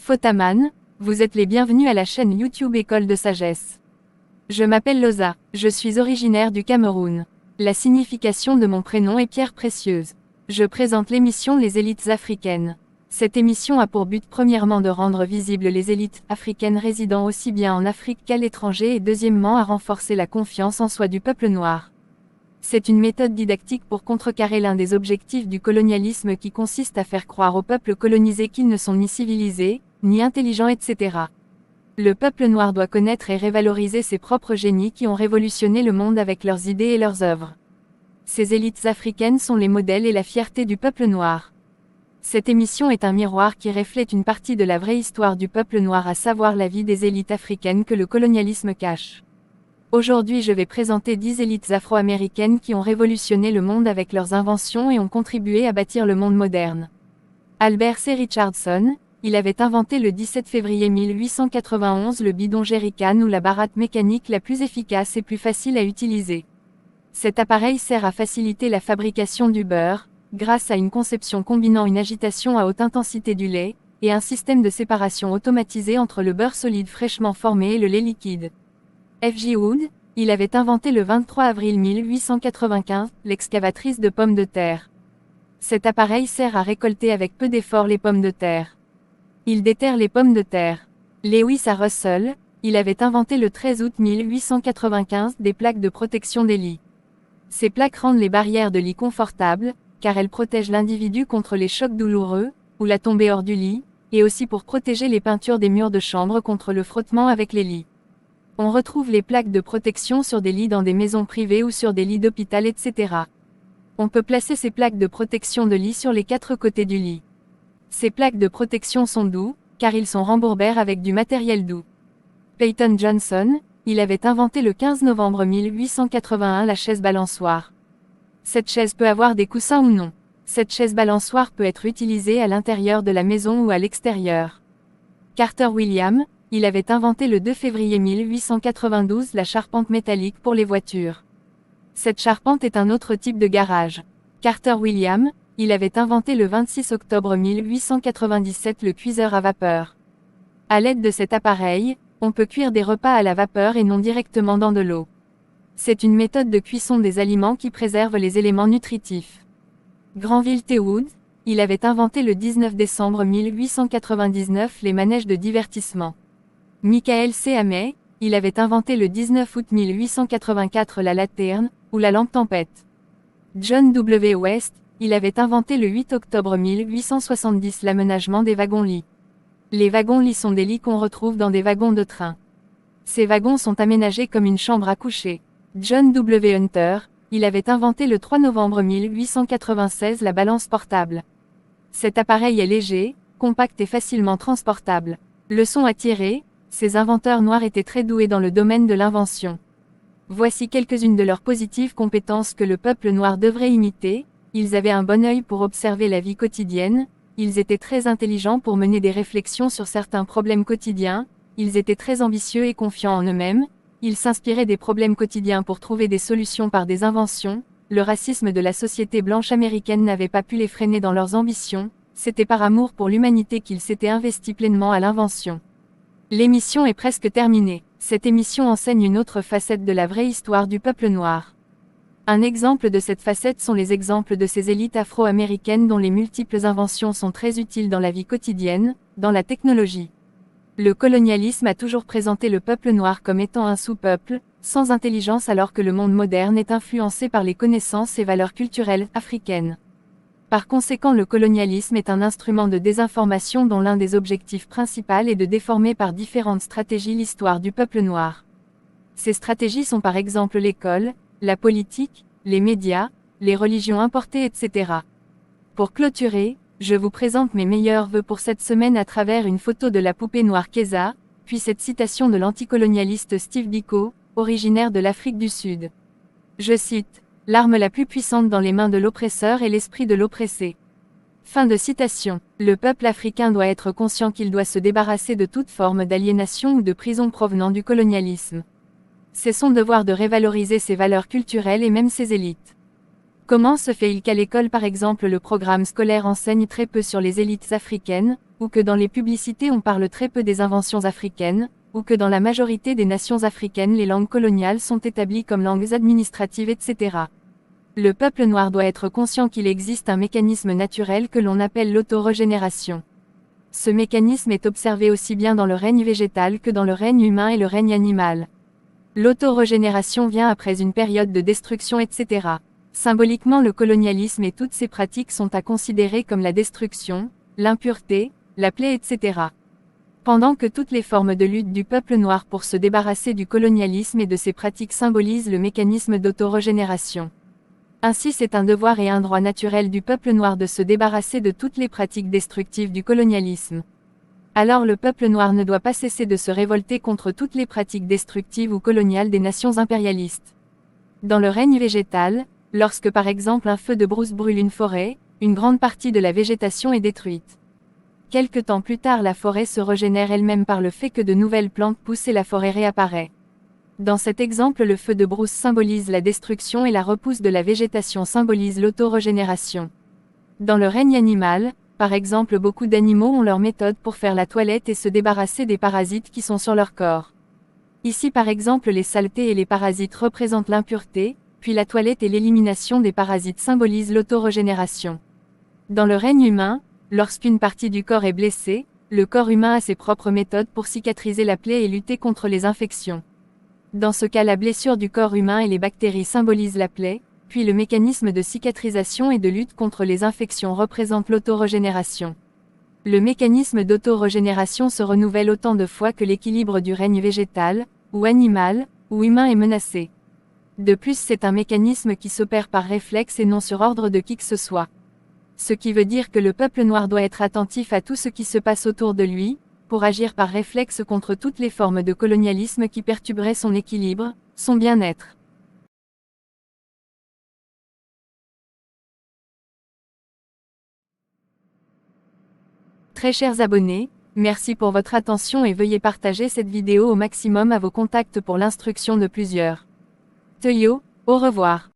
Fotaman, vous êtes les bienvenus à la chaîne YouTube École de Sagesse. Je m'appelle Loza, je suis originaire du Cameroun. La signification de mon prénom est Pierre Précieuse. Je présente l'émission Les élites africaines. Cette émission a pour but premièrement de rendre visibles les élites africaines résidant aussi bien en Afrique qu'à l'étranger et deuxièmement à renforcer la confiance en soi du peuple noir. C'est une méthode didactique pour contrecarrer l'un des objectifs du colonialisme qui consiste à faire croire aux peuples colonisés qu'ils ne sont ni civilisés, ni intelligents, etc. Le peuple noir doit connaître et révaloriser ses propres génies qui ont révolutionné le monde avec leurs idées et leurs œuvres. Ces élites africaines sont les modèles et la fierté du peuple noir. Cette émission est un miroir qui reflète une partie de la vraie histoire du peuple noir, à savoir la vie des élites africaines que le colonialisme cache. Aujourd'hui, je vais présenter 10 élites afro-américaines qui ont révolutionné le monde avec leurs inventions et ont contribué à bâtir le monde moderne. Albert C. Richardson, il avait inventé le 17 février 1891 le bidon jerrycan ou la baratte mécanique la plus efficace et plus facile à utiliser. Cet appareil sert à faciliter la fabrication du beurre, grâce à une conception combinant une agitation à haute intensité du lait, et un système de séparation automatisé entre le beurre solide fraîchement formé et le lait liquide. F.J. Wood, il avait inventé le 23 avril 1895 l'excavatrice de pommes de terre. Cet appareil sert à récolter avec peu d'effort les pommes de terre. Il déterre les pommes de terre. Lewis A. Russell, il avait inventé le 13 août 1895 des plaques de protection des lits. Ces plaques rendent les barrières de lit confortables, car elles protègent l'individu contre les chocs douloureux, ou la tombée hors du lit, et aussi pour protéger les peintures des murs de chambre contre le frottement avec les lits. On retrouve les plaques de protection sur des lits dans des maisons privées ou sur des lits d'hôpital, etc. On peut placer ces plaques de protection de lit sur les 4 côtés du lit. Ces plaques de protection sont doux, car ils sont rembourrés avec du matériel doux. Peyton Johnson, il avait inventé le 15 novembre 1881 la chaise balançoire. Cette chaise peut avoir des coussins ou non. Cette chaise balançoire peut être utilisée à l'intérieur de la maison ou à l'extérieur. Carter William, il avait inventé le 2 février 1892 la charpente métallique pour les voitures. Cette charpente est un autre type de garage. Carter William, il avait inventé le 26 octobre 1897 le cuiseur à vapeur. À l'aide de cet appareil, on peut cuire des repas à la vapeur et non directement dans de l'eau. C'est une méthode de cuisson des aliments qui préserve les éléments nutritifs. Granville T. Wood, il avait inventé le 19 décembre 1899 les manèges de divertissement. Michael C. Amey, il avait inventé le 19 août 1884 la lanterne, ou la lampe tempête. John W. West, il avait inventé le 8 octobre 1870 l'aménagement des wagons-lits. Les wagons-lits sont des lits qu'on retrouve dans des wagons de train. Ces wagons sont aménagés comme une chambre à coucher. John W. Hunter, il avait inventé le 3 novembre 1896 la balance portable. Cet appareil est léger, compact et facilement transportable. Leçon à tirer, ces inventeurs noirs étaient très doués dans le domaine de l'invention. Voici quelques-unes de leurs positives compétences que le peuple noir devrait imiter. Ils avaient un bon œil pour observer la vie quotidienne, ils étaient très intelligents pour mener des réflexions sur certains problèmes quotidiens, ils étaient très ambitieux et confiants en eux-mêmes, ils s'inspiraient des problèmes quotidiens pour trouver des solutions par des inventions, le racisme de la société blanche américaine n'avait pas pu les freiner dans leurs ambitions, c'était par amour pour l'humanité qu'ils s'étaient investis pleinement à l'invention. L'émission est presque terminée. Cette émission enseigne une autre facette de la vraie histoire du peuple noir. Un exemple de cette facette sont les exemples de ces élites afro-américaines dont les multiples inventions sont très utiles dans la vie quotidienne, dans la technologie. Le colonialisme a toujours présenté le peuple noir comme étant un sous-peuple, sans intelligence, alors que le monde moderne est influencé par les connaissances et valeurs culturelles africaines. Par conséquent, le colonialisme est un instrument de désinformation dont l'un des objectifs principaux est de déformer par différentes stratégies l'histoire du peuple noir. Ces stratégies sont par exemple l'école, la politique, les médias, les religions importées, etc. Pour clôturer, je vous présente mes meilleurs vœux pour cette semaine à travers une photo de la poupée noire Keza, puis cette citation de l'anticolonialiste Steve Biko, originaire de l'Afrique du Sud. Je cite, « L'arme la plus puissante dans les mains de l'oppresseur est l'esprit de l'oppressé. » Fin de citation. Le peuple africain doit être conscient qu'il doit se débarrasser de toute forme d'aliénation ou de prison provenant du colonialisme. C'est son devoir de révaloriser ses valeurs culturelles et même ses élites. Comment se fait-il qu'à l'école par exemple le programme scolaire enseigne très peu sur les élites africaines, ou que dans les publicités on parle très peu des inventions africaines, ou que dans la majorité des nations africaines les langues coloniales sont établies comme langues administratives, etc. Le peuple noir doit être conscient qu'il existe un mécanisme naturel que l'on appelle l'autorégénération. Ce mécanisme est observé aussi bien dans le règne végétal que dans le règne humain et le règne animal. L'autorégénération vient après une période de destruction, etc. Symboliquement, le colonialisme et toutes ses pratiques sont à considérer comme la destruction, l'impureté, la plaie, etc. Pendant que toutes les formes de lutte du peuple noir pour se débarrasser du colonialisme et de ses pratiques symbolisent le mécanisme d'autorégénération. Ainsi, c'est un devoir et un droit naturel du peuple noir de se débarrasser de toutes les pratiques destructives du colonialisme. Alors le peuple noir ne doit pas cesser de se révolter contre toutes les pratiques destructives ou coloniales des nations impérialistes. Dans le règne végétal, lorsque par exemple un feu de brousse brûle une forêt, une grande partie de la végétation est détruite. Quelque temps plus tard, la forêt se régénère elle-même par le fait que de nouvelles plantes poussent et la forêt réapparaît. Dans cet exemple, le feu de brousse symbolise la destruction et la repousse de la végétation symbolise l'autorégénération. Dans le règne animal, par exemple, beaucoup d'animaux ont leur méthode pour faire la toilette et se débarrasser des parasites qui sont sur leur corps. Ici par exemple, les saletés et les parasites représentent l'impureté, puis la toilette et l'élimination des parasites symbolisent l'autorégénération. Dans le règne humain, lorsqu'une partie du corps est blessée, le corps humain a ses propres méthodes pour cicatriser la plaie et lutter contre les infections. Dans ce cas, la blessure du corps humain et les bactéries symbolisent la plaie, puis le mécanisme de cicatrisation et de lutte contre les infections représente l'autorégénération. Le mécanisme d'autorégénération se renouvelle autant de fois que l'équilibre du règne végétal, ou animal, ou humain est menacé. De plus, c'est un mécanisme qui s'opère par réflexe et non sur ordre de qui que ce soit. Ce qui veut dire que le peuple noir doit être attentif à tout ce qui se passe autour de lui, pour agir par réflexe contre toutes les formes de colonialisme qui perturberaient son équilibre, son bien-être. Très chers abonnés, merci pour votre attention et veuillez partager cette vidéo au maximum à vos contacts pour l'instruction de plusieurs. Teyo, au revoir.